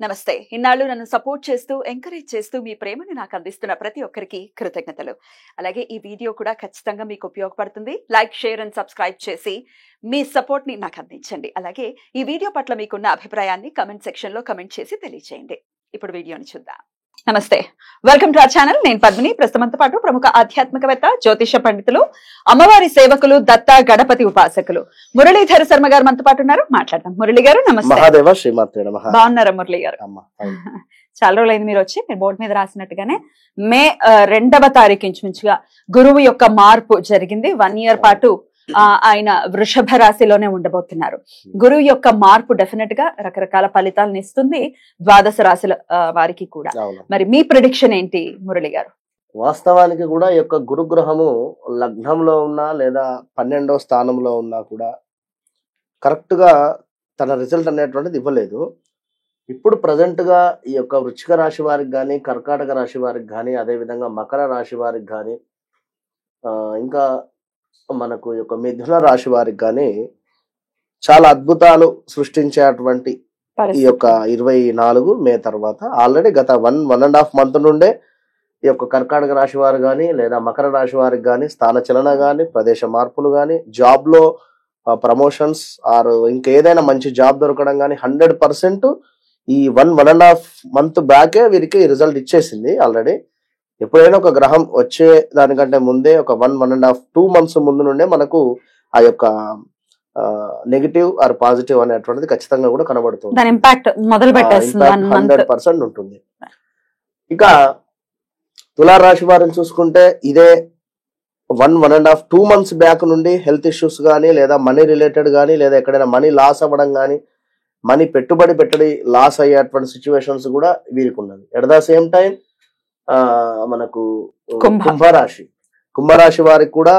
నమస్తే. ఇన్నాళ్ళు నన్ను సపోర్ట్ చేస్తూ, ఎంకరేజ్ చేస్తూ మీ ప్రేమను నాకు అందిస్తున్న ప్రతి ఒక్కరికి కృతజ్ఞతలు. అలాగే ఈ వీడియో కూడా ఖచ్చితంగా మీకు ఉపయోగపడుతుంది. లైక్, షేర్ అండ్ సబ్స్క్రైబ్ చేసి మీ సపోర్ట్ ని నాకు అందించండి. అలాగే ఈ వీడియో పట్ల మీకున్న అభిప్రాయాన్ని కమెంట్ సెక్షన్ లో కమెంట్ చేసి తెలియజేయండి. ఇప్పుడు వీడియోని చూద్దాం. నమస్తే, వెల్కమ్ టు అవర్ ఛానల్. నేను పద్మిని. ప్రస్తుతంతో పాటు ప్రముఖ ఆధ్యాత్మికవేత్త, జ్యోతిష పండితులు, అమ్మవారి సేవకులు, దత్త గణపతి ఉపాసకులు మురళీధర శర్మ గారు మనతో పాటు ఉన్నారు. మాట్లాడదాం. మురళి గారు నమస్తే. మహాదేవ శ్రీమాత్రే నమః. బాగున్నారా మురళి గారు? చాలా రోజులైంది మీరు వచ్చి. మీరు బోర్డు మీద రాసినట్టుగానే మే 2వ తారీఖు ఇంచుమించుగా గురువు యొక్క మార్పు జరిగింది. 1 year పాటు ఆయన వృషభ రాశిలోనే ఉండబోతున్నారు. గురువు యొక్క మార్పు డెఫినెట్ గా రకరకాల ఫలితాలను ఇస్తుంది ద్వాదశ రాశుల వారికి కూడా. మరి మీ ప్రిడిక్షన్ ఏంటి మురళి గారు? వాస్తవానికి కూడా ఈ యొక్క గురుగ్రహము లగ్నంలో ఉన్నా లేదా 12వ స్థానంలో ఉన్నా కూడా కరెక్ట్ గా తన రిజల్ట్ అనేటువంటిది ఇవ్వలేదు. ఇప్పుడు ప్రజెంట్ గా ఈ యొక్క వృశ్చిక రాశి వారికి కానీ, కర్కాటక రాశి వారికి కానీ, అదే విధంగా మకర రాశి వారికి కానీ, ఇంకా మనకు ఈ యొక్క మిథున రాశి వారికి కానీ చాలా అద్భుతాలు సృష్టించేటువంటి ఈ యొక్క 24 మే తర్వాత ఆల్రెడీ గత 1.5 month నుండే ఈ యొక్క కర్కాటక రాశి వారు కానీ లేదా మకర రాశి వారికి కానీ స్థానచలన కానీ, ప్రదేశ మార్పులు కానీ, జాబ్ లో ప్రమోషన్స్ ఆర్ ఇంకేదైనా మంచి జాబ్ దొరకడం కానీ 100% ఈ 1.5 month బ్యాకే వీరికి రిజల్ట్ ఇచ్చేసింది ఆల్రెడీ. ఎప్పుడైనా ఒక గ్రహం వచ్చే దానికంటే ముందే ఒక 1.5 2 months ముందు నుండే మనకు ఆ యొక్క నెగిటివ్ ఆర్ పాజిటివ్ అనేటువంటిది ఖచ్చితంగా కూడా కనబడుతుంది. 100% ఉంటుంది. ఇక తులారాశి వారిని చూసుకుంటే ఇదే 1.5 2 months బ్యాక్ నుండి హెల్త్ ఇష్యూస్ కానీ లేదా మనీ రిలేటెడ్ కానీ లేదా ఎక్కడైనా మనీ లాస్ అవ్వడం కానీ, మనీ పెట్టుబడి లాస్ అయ్యేటువంటి సిచ్యువేషన్స్ కూడా వీరికి ఉన్నది. ఎట్ ద సేమ్ టైం మనకు కుంభరాశి వారికి కూడా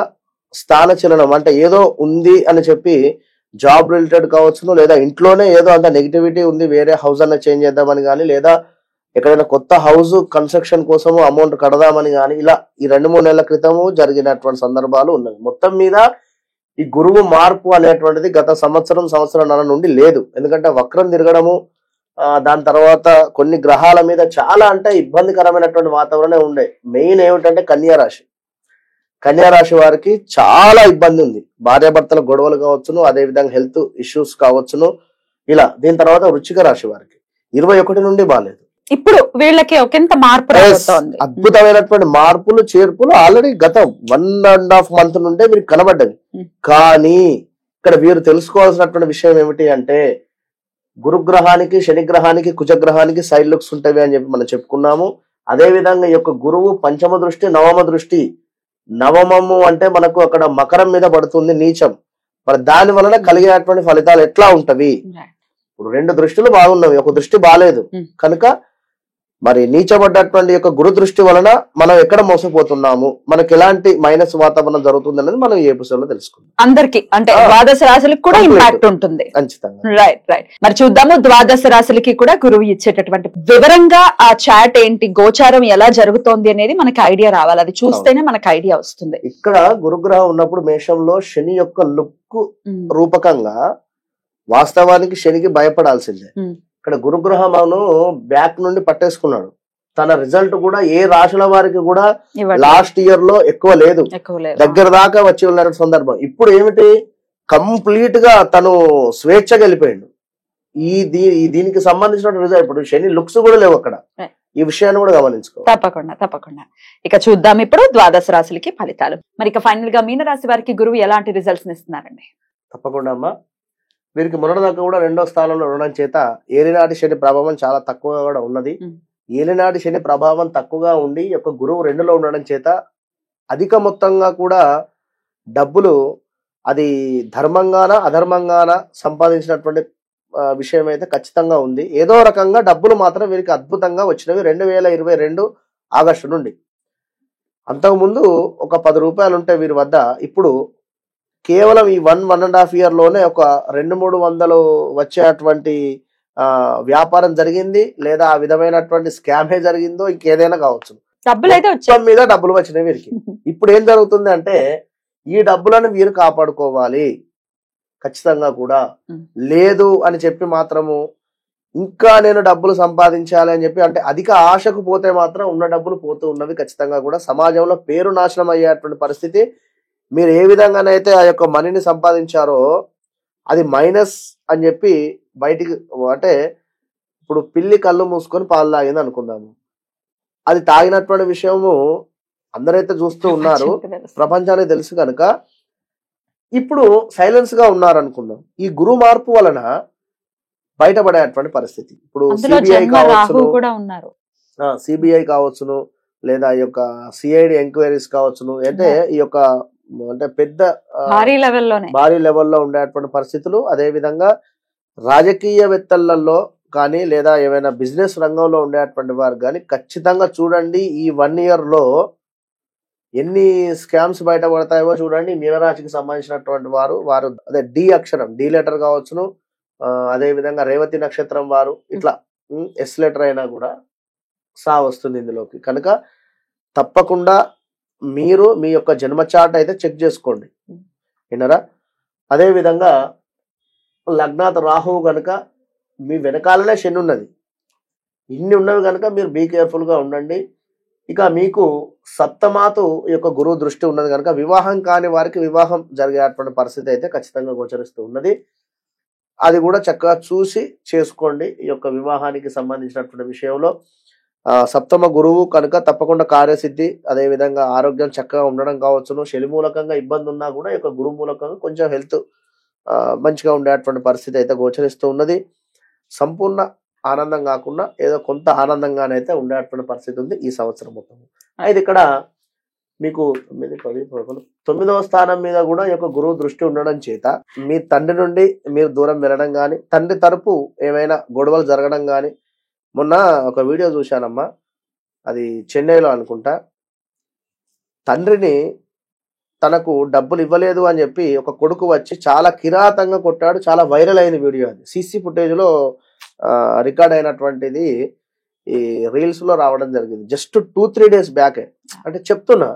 స్థానచలనం అంటే ఏదో ఉంది అని చెప్పి జాబ్ రిలేటెడ్ కావచ్చును, లేదా ఇంట్లోనే ఏదో అంత నెగిటివిటీ ఉంది, వేరే హౌస్ అన్న చేంజ్ చేద్దామని కానీ, లేదా ఎక్కడైనా కొత్త హౌస్ కన్స్ట్రక్షన్ కోసము అమౌంట్ కడదామని కానీ, ఇలా ఈ 2-3 నెలల క్రితము జరిగినటువంటి సందర్భాలు ఉన్నాయి. మొత్తం మీద ఈ గురువు మార్పు అనేటువంటిది గత సంవత్సరంన్నర నుండి లేదు. ఎందుకంటే వక్రం తిరగడము, దాని తర్వాత కొన్ని గ్రహాల మీద చాలా అంటే ఇబ్బందికరమైనటువంటి వాతావరణం ఉండే. మెయిన్ ఏమిటంటే కన్యారాశి వారికి చాలా ఇబ్బంది ఉంది. భార్యాభర్తల గొడవలు కావచ్చును, అదే విధంగా హెల్త్ ఇష్యూస్ కావచ్చును, ఇలా. దీని తర్వాత వృశ్చిక రాశి వారికి 21 నుండి బాలేదు. ఇప్పుడు వీళ్ళకి ఒకంత మార్పు, అద్భుతమైనటువంటి మార్పులు చేర్పులు ఆల్రెడీ గత 1.5 month నుండే వీరికి కనబడ్డది. కానీ ఇక్కడ వీరు తెలుసుకోవాల్సినటువంటి విషయం ఏమిటి అంటే, గురుగ్రహానికి, శనిగ్రహానికి, కుజగ్రహానికి సైడ్ లుక్స్ ఉంటాయి అని చెప్పి మనం చెప్పుకున్నాము. అదే విధంగా ఈ యొక్క గురువు పంచమ దృష్టి, నవమ దృష్టి. నవమము అంటే మనకు అక్కడ మకరం మీద పడుతుంది, నీచం. మరి దాని వలన కలిగేటువంటి ఫలితాలు ఎట్లా ఉంటవి? ఇప్పుడు 2 దృష్టిలు బాగున్నవి, ఒక దృష్టి బాలేదు. కనుక మరి నీచబడ్డటువంటి యొక్క గురు దృష్టి వలన మనం ఎక్కడ మోసపోతున్నాము, మనకి ఎలాంటి మైనస్ వాతావరణం జరుగుతుంది అనేది మనం ఈ ఎపిసోడ్ లో తెలుసుకుందాం. అందరికి అంటే ద్వాదశ రాశులకు కూడా ఇంపాక్ట్ ఉంటుంది. ఖచ్చితంగా. రైట్. మరి చూద్దాము ద్వాదశ రాశులకి కూడా గురువు ఇచ్చేటటువంటి వివరంగా ఆ చాట్ ఏంటి, గోచారం ఎలా జరుగుతోంది అనేది మనకి ఐడియా రావాలి. అది చూస్తేనే మనకి ఐడియా వస్తుంది. ఇక్కడ గురుగ్రహం ఉన్నప్పుడు మేషంలో శని యొక్క లుక్ రూపకంగా వాస్తవానికి శనికి భయపడాల్సిందే. ఇక్కడ గురుగ్రహమును బ్యాక్ నుండి పట్టేసుకున్నాడు. తన రిజల్ట్ కూడా ఏ రాశుల వారికి కూడా లాస్ట్ ఇయర్ లో ఎక్కువ లేదు, దగ్గర దాకా వచ్చి ఉన్న సందర్భం. ఇప్పుడు ఏమిటి, కంప్లీట్ గా తను స్వేచ్ఛగా వెళ్ళిపోయాడు. దీనికి సంబంధించిన రిజల్ట్ ఇప్పుడు శని లుక్స్ కూడా లేవు అక్కడ. ఈ విషయాన్ని కూడా గమనించుకో. తప్పకుండా. ఇక చూద్దాం ఇప్పుడు ద్వాదశ రాశులకి ఫలితాలు. మరి ఇక ఫైనల్ గా మీన రాశి వారికి గురువు ఎలాంటి రిజల్ట్స్ ఇస్తున్నారండి? తప్పకుండా అమ్మా. వీరికి మొన్నటిదాకా కూడా 2వ స్థానంలో ఉండడం చేత ఏలినాటి శని ప్రభావం చాలా తక్కువగా కూడా ఉన్నది. ఏలినాటి శని ప్రభావం తక్కువగా ఉండి యొక్క గురువు 2లో ఉండడం చేత అధిక మొత్తంగా కూడా డబ్బులు అది ధర్మంగాన అధర్మంగాన సంపాదించినటువంటి విషయం అయితే ఖచ్చితంగా ఉంది. ఏదో రకంగా డబ్బులు మాత్రం వీరికి అద్భుతంగా వచ్చినవి 2022 ఆగస్టు నుండి. అంతకుముందు ఒక 10 రూపాయలు ఉంటే వీరి వద్ద ఇప్పుడు కేవలం ఈ 1.5 year లోనే ఒక 200-300 వచ్చేటువంటి వ్యాపారం జరిగింది, లేదా ఆ విధమైనటువంటి స్కామే జరిగిందో ఇంకేదైనా కావచ్చు. మీద డబ్బులు వచ్చినాయి వీరికి. ఇప్పుడు ఏం జరుగుతుంది అంటే, ఈ డబ్బులను వీరు కాపాడుకోవాలి ఖచ్చితంగా కూడా. లేదు అని చెప్పి మాత్రము ఇంకా నేను డబ్బులు సంపాదించాలి అని చెప్పి, అంటే అధిక ఆశకు పోతే మాత్రం ఉన్న డబ్బులు పోతూ ఉన్నవి. ఖచ్చితంగా కూడా సమాజంలో పేరు నాశనం అయ్యేటువంటి పరిస్థితి. మీరు ఏ విధంగానైతే ఆ యొక్క మనీని సంపాదించారో అది మైనస్ అని చెప్పి బయటికి, అంటే ఇప్పుడు పిల్లి కళ్ళు మూసుకొని పాలు తాగింది అనుకుందాము, అది తాగినటువంటి విషయము అందరైతే చూస్తూ ఉన్నారు, ప్రపంచానికి తెలుసు కనుక ఇప్పుడు సైలెన్స్ గా ఉన్నారు అనుకుందాం. ఈ గురు మార్పు వలన బయటపడేటువంటి పరిస్థితి. ఇప్పుడు సిబిఐ కావచ్చును, లేదా ఈ యొక్క సిఐడి ఎంక్వైరీస్ కావచ్చును, అంటే ఈ యొక్క అంటే పెద్ద భారీ లెవెల్లో ఉండేటువంటి పరిస్థితులు. అదే విధంగా రాజకీయవేత్తలలో కానీ లేదా ఏమైనా బిజినెస్ రంగంలో ఉండేటువంటి వారు కానీ ఖచ్చితంగా చూడండి, ఈ 1 year లో ఎన్ని స్కామ్స్ బయటపడతాయో చూడండి. మీనరాశికి సంబంధించినటువంటి వారు అదే డి అక్షరం, డి లెటర్ కావచ్చును, అదే విధంగా రేవతి నక్షత్రం వారు, ఇట్లా ఎస్ లెటర్ అయినా కూడా సా వస్తుంది ఇందులోకి. కనుక తప్పకుండా మీరు మీ యొక్క జన్మ చార్ట్ అయితే చెక్ చేసుకోండి, వినరా. అదే విధంగా లగ్నాత్ రాహువు కనుక మీ వెనకాలనే శని ఉన్నది, ఇన్ని ఉన్నవి కనుక మీరు బీ కేర్ఫుల్ గా ఉండండి. ఇక మీకు సప్తమాతు యొక్క గురువు దృష్టి ఉన్నది కనుక వివాహం కాని వారికి వివాహం జరిగేటువంటి పరిస్థితి అయితే ఖచ్చితంగా గోచరిస్తూ ఉన్నది. అది కూడా చక్కగా చూసి చేసుకోండి. ఈ యొక్క వివాహానికి సంబంధించినటువంటి విషయంలో సప్తమ గురువు కనుక తప్పకుండా కార్యసిద్ధి, అదే విధంగా ఆరోగ్యం చక్కగా ఉండడం కావచ్చును. శని మూలకంగా ఇబ్బంది ఉన్నా కూడా ఈ యొక్క గురువు మూలకంగా కొంచెం హెల్త్ మంచిగా ఉండేటువంటి పరిస్థితి అయితే గోచరిస్తూ ఉన్నది. సంపూర్ణ ఆనందం కాకుండా ఏదో కొంత ఆనందంగానైతే ఉండేటువంటి పరిస్థితి ఉంది ఈ సంవత్సరం మొత్తం. అయితే ఇక్కడ మీకు 9, 10, 11, 9వ స్థానం మీద కూడా ఈ యొక్క గురువు దృష్టి ఉండడం చేత మీ తండ్రి నుండి మీరు దూరం వెళ్ళడం కానీ, తండ్రి తరపు ఏమైనా గొడవలు జరగడం కానీ. మొన్న ఒక వీడియో చూశానమ్మా, అది చెన్నైలో అనుకుంటా, తండ్రిని తనకు డబ్బులు ఇవ్వలేదు అని చెప్పి ఒక కొడుకు వచ్చి చాలా కిరాతంగా కొట్టాడు. చాలా వైరల్ అయిన వీడియో అది, సీసీ ఫుటేజ్ లో రికార్డ్ అయినటువంటిది ఈ రీల్స్ లో రావడం జరిగింది. Just 2-3 days బ్యాకే. అంటే చెప్తున్నా,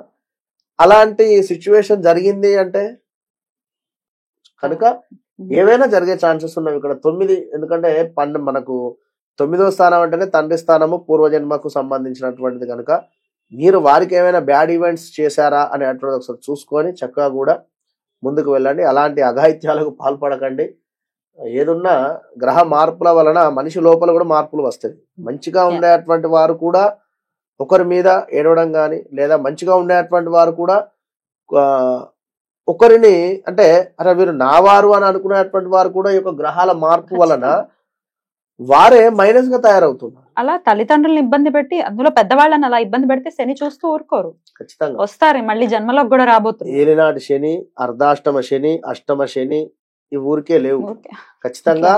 అలాంటి సిచ్యువేషన్ జరిగింది అంటే కనుక ఏమైనా జరిగే ఛాన్సెస్ ఉన్నవి ఇక్కడ. 9, ఎందుకంటే మనకు 9వ స్థానం అంటేనే తండ్రి స్థానము, పూర్వజన్మకు సంబంధించినటువంటిది కనుక మీరు వారికి ఏమైనా బ్యాడ్ ఈవెంట్స్ చేశారా అనేటువంటి ఒకసారి చూసుకొని చక్కగా కూడా ముందుకు వెళ్ళండి. అలాంటి అఘాయిత్యాలకు పాల్పడకండి. ఏదున్నా గ్రహ మార్పుల వలన మనిషి లోపల కూడా మార్పులు వస్తాయి. మంచిగా ఉండేటువంటి వారు కూడా ఒకరి మీద ఏడవడం కానీ, లేదా మంచిగా ఉండేటువంటి వారు కూడా ఒకరిని అంటే అరే వీరు నా వారు అని అనుకునేటువంటి వారు కూడా ఈ యొక్క గ్రహాల మార్పు వలన వారే మైనస్ గా తయారవుతున్నారు. అలా తల్లిదండ్రులను ఇబ్బంది పెట్టి, అందులో పెద్దవాళ్ళని అలా ఇబ్బంది పెడితే శని చూస్తూ ఊరుకోరు, ఖచ్చితంగా వస్తారు మళ్ళీ జన్మలోకి కూడా రాబోతుంది. ఏలినాటి శని, అర్ధాష్టమ శని, అష్టమ శని ఈ ఊరికే లేవు. ఖచ్చితంగా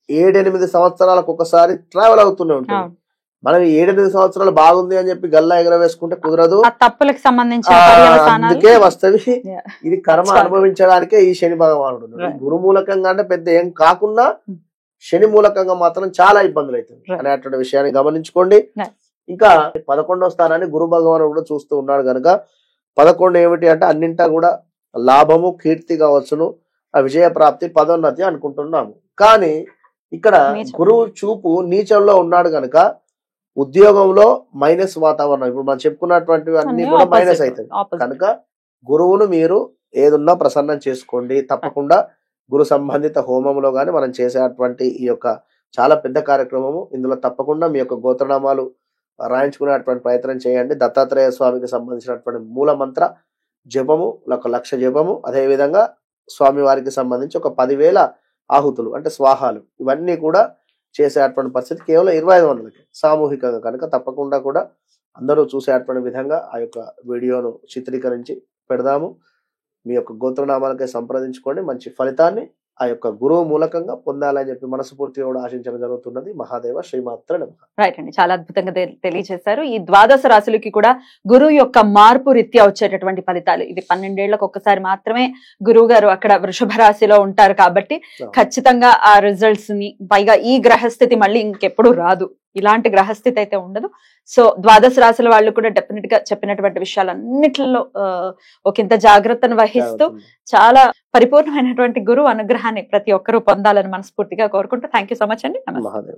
7-8 సంవత్సరాలకు ఒకసారి ట్రావెల్ అవుతూనే ఉంటుంది. మనం 7-8 సంవత్సరాలు బాగుంది అని చెప్పి గల్లా ఎగరవేసుకుంటే కుదరదు. తప్పులకు సంబంధించిన అందుకే వస్తవి. ఇది కర్మ అనుభవించడానికే ఈ శని భగవానుడు. గురు మూలకంగా అంటే పెద్ద ఏం కాకుండా శని మూలకంగా మాత్రం చాలా ఇబ్బందులు అవుతుంది అనేటువంటి విషయాన్ని గమనించుకోండి. ఇంకా 11వ స్థానాన్ని గురు భగవానుడు కూడా చూస్తూ ఉన్నాడు కనుక 11 ఏమిటి అంటే అన్నింటా కూడా లాభము, కీర్తి కావచ్చును, ఆ విజయ ప్రాప్తి, పదోన్నతి అనుకుంటున్నాము. కానీ ఇక్కడ గురువు చూపు నీచంలో ఉన్నాడు కనుక ఉద్యోగంలో మైనస్ వాతావరణం. ఇప్పుడు మనం చెప్పుకున్నటువంటివి అన్ని కూడా మైనస్ అవుతుంది కనుక గురువును మీరు ఏదున్నా ప్రసన్నం చేసుకోండి. తప్పకుండా గురు సంబంధిత హోమంలో కానీ మనం చేసేటువంటి ఈ యొక్క చాలా పెద్ద కార్యక్రమము, ఇందులో తప్పకుండా మీ యొక్క గోత్రనామాలు రాయించుకునేటువంటి ప్రయత్నం చేయండి. దత్తాత్రేయ స్వామికి సంబంధించినటువంటి మూల మంత్ర జపము, 1,00,000 జపము, అదేవిధంగా స్వామి వారికి సంబంధించి ఒక 10,000 ఆహుతులు అంటే స్వాహాలు, ఇవన్నీ కూడా చేసేటువంటి పరిస్థితి కేవలం 2,500కి సామూహికంగా కనుక తప్పకుండా కూడా అందరూ చూసేటువంటి విధంగా ఆ యొక్క వీడియోను చిత్రీకరించి పెడదాము. మీ యొక్క గోత్రనామాలకే సంప్రదించుకోండి. మంచి ఫలితాన్ని ఆ యొక్క గురువు మూలకంగా పొందాలని చెప్పి మనస్ఫూర్తిగా కూడా ఆశించడం జరుగుతున్నది. మహాదేవ శ్రీమాత్ర నమః. రైట్ అండి, చాలా అద్భుతంగా తెలియజేశారు. ఈ 12 రాశులకి కూడా గురువు యొక్క మార్పు రీత్యా వచ్చేటటువంటి ఫలితాలు, ఇది 12 ఏళ్లకు ఒక్కసారి మాత్రమే గురువు గారు అక్కడ వృషభ రాశిలో ఉంటారు కాబట్టి ఖచ్చితంగా ఆ రిజల్ట్స్ ని, పైగా ఈ గ్రహస్థితి మళ్ళీ ఇంకెప్పుడు రాదు, ఇలాంటి గ్రహస్థితి అయితే ఉండదు. సో 12 రాశుల వాళ్ళు కూడా డెఫినెట్ గా చెప్పినటువంటి విషయాలన్నిటిలో ఒకంత జాగ్రత్తను వహిస్తూ చాలా పరిపూర్ణమైనటువంటి గురువు అనుగ్రహాన్ని ప్రతి ఒక్కరూ పొందాలని మనస్ఫూర్తిగా కోరుకుంటూ థ్యాంక్ యూ సో మచ్ అండి. నమస్తే.